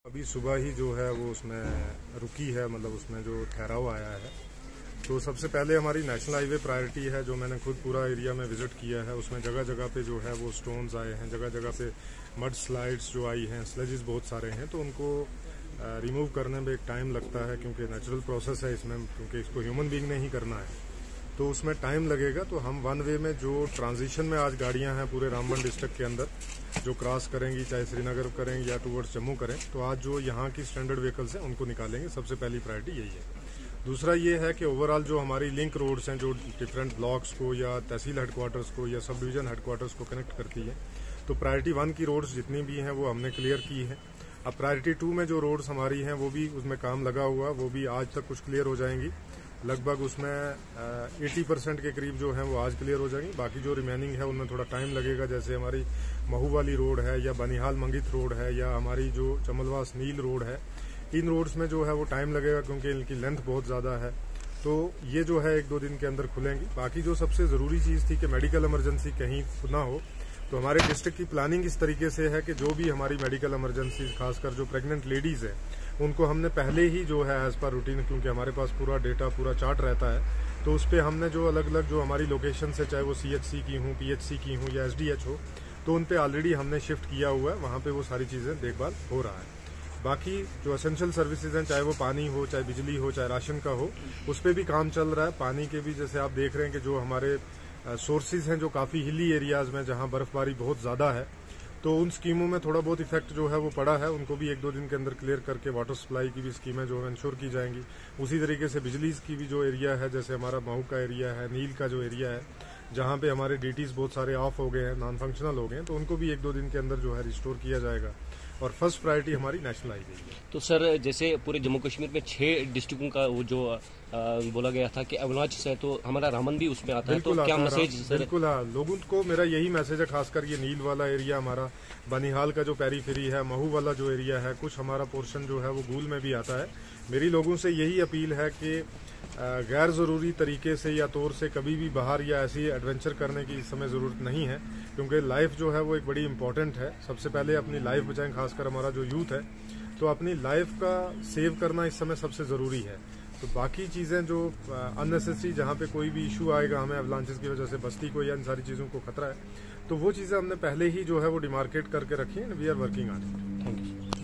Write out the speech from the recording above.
अभी सुबह ही जो है वो उसमें रुकी है, मतलब उसमें जो ठहराव आया है। तो सबसे पहले हमारी नेशनल हाईवे प्रायोरिटी है, जो मैंने खुद पूरा एरिया में विजिट किया है। उसमें जगह जगह पे जो है वो स्टोन्स आए हैं, जगह जगह पे मड स्लाइड्स जो आई हैं, स्लेजेस बहुत सारे हैं। तो उनको रिमूव करने में एक टाइम लगता है, क्योंकि नेचुरल प्रोसेस है इसमें, क्योंकि इसको ह्यूमन बीइंग ने ही करना है, तो उसमें टाइम लगेगा। तो हम वन वे में जो ट्रांजिशन में आज गाड़ियां हैं पूरे रामबन डिस्ट्रिक्ट के अंदर जो क्रॉस करेंगी, चाहे श्रीनगर करें या टूवर्ड्स जम्मू करें, तो आज जो यहाँ की स्टैंडर्ड व्हीकल्स हैं उनको निकालेंगे। सबसे पहली प्रायोरिटी यही है। दूसरा ये है कि ओवरऑल जो हमारी लिंक रोड्स हैं, जो डिफरेंट ब्लॉक्स को या तहसील हेडक्वार्टर्स को या सब डिवीजन हेडक्वार्टर्स को कनेक्ट करती है, तो प्रायोरिटी 1 की रोड्स जितनी भी हैं वो हमने क्लियर की है। अब प्रायोरिटी 2 में जो रोड्स हमारी हैं वो भी उसमें काम लगा हुआ, वो भी आज तक कुछ क्लियर हो जाएंगी। लगभग उसमें 80% के करीब जो है वो आज क्लियर हो जाएंगी। बाकी जो रिमेनिंग है उनमें थोड़ा टाइम लगेगा, जैसे हमारी महू वाली रोड है या बनिहाल मंगित रोड है या हमारी जो चमलवास नील रोड है, इन रोड्स में जो है वो टाइम लगेगा, क्योंकि इनकी लेंथ बहुत ज़्यादा है। तो ये जो है 1-2 दिन के अंदर खुलेंगी। बाकी जो सबसे ज़रूरी चीज़ थी कि मेडिकल इमरजेंसी कहीं ना हो, तो हमारे डिस्ट्रिक्ट की प्लानिंग इस तरीके से है कि जो भी हमारी मेडिकल इमरजेंसी, खासकर जो प्रेग्नेंट लेडीज़ है, उनको हमने पहले ही जो है एज पर रूटीन, क्योंकि हमारे पास पूरा डेटा, पूरा चार्ट रहता है, तो उस पर हमने जो अलग अलग जो हमारी लोकेशन से, चाहे वो CHC की हूँ, PHC की हूँ या SDH हो, तो उन पर ऑलरेडी हमने शिफ्ट किया हुआ है। वहाँ पर वो सारी चीज़ें देखभाल हो रहा है। बाकी जो एसेंशियल सर्विसेज हैं, चाहे वो पानी हो, चाहे बिजली हो, चाहे राशन का हो, उस पर भी काम चल रहा है। पानी के भी जैसे आप देख रहे हैं कि जो हमारे सोर्सेज हैं, जो काफ़ी हिली एरियाज़ में जहाँ बर्फबारी बहुत ज़्यादा है, तो उन स्कीमों में थोड़ा बहुत इफेक्ट जो है वो पड़ा है। उनको भी 1-2 दिन के अंदर क्लियर करके वाटर सप्लाई की भी स्कीमें जो है इंश्योर की जाएंगी। उसी तरीके से बिजली की भी जो एरिया है, जैसे हमारा महू का एरिया है, नील का जो एरिया है, जहाँ पे हमारे DTs बहुत सारे ऑफ हो गए हैं, नॉन फंक्शनल हो गए हैं, तो उनको भी 1-2 दिन के अंदर जो है रिस्टोर किया जाएगा। और फर्स्ट प्रायोरिटी हमारी नेशनल हाईवे है। तो सर, जैसे पूरे जम्मू कश्मीर में 6 डिस्ट्रिक्टों का वो जो बोला गया था कि अरुणाचल से, तो हमारा रामबन भी उसमें आता है, तो क्या मैसेज सर? बिल्कुल हाँ, लोगों को मेरा यही मैसेज है, खासकर ये नील वाला एरिया हमारा, बनिहाल का जो पेरीफेरी है, महू वाला जो एरिया है, कुछ हमारा पोर्शन जो है वो गूल में भी आता है। मेरी लोगों से यही अपील है कि गैर ज़रूरी तरीके से या तौर से कभी भी बाहर या ऐसी एडवेंचर करने की इस समय ज़रूरत नहीं है, क्योंकि लाइफ जो है वो एक बड़ी इंपॉर्टेंट है। सबसे पहले अपनी लाइफ बचाएं, खासकर हमारा जो यूथ है, तो अपनी लाइफ का सेव करना इस समय सबसे ज़रूरी है। तो बाकी चीज़ें जो अननेसेसरी, जहाँ पे कोई भी इशू आएगा हमें अवलांचेस की वजह से, बस्ती को या इन सारी चीज़ों को खतरा है, तो वो चीज़ें हमने पहले ही जो है वो डिमार्केट करके रखी है। We are working on it. Thank you.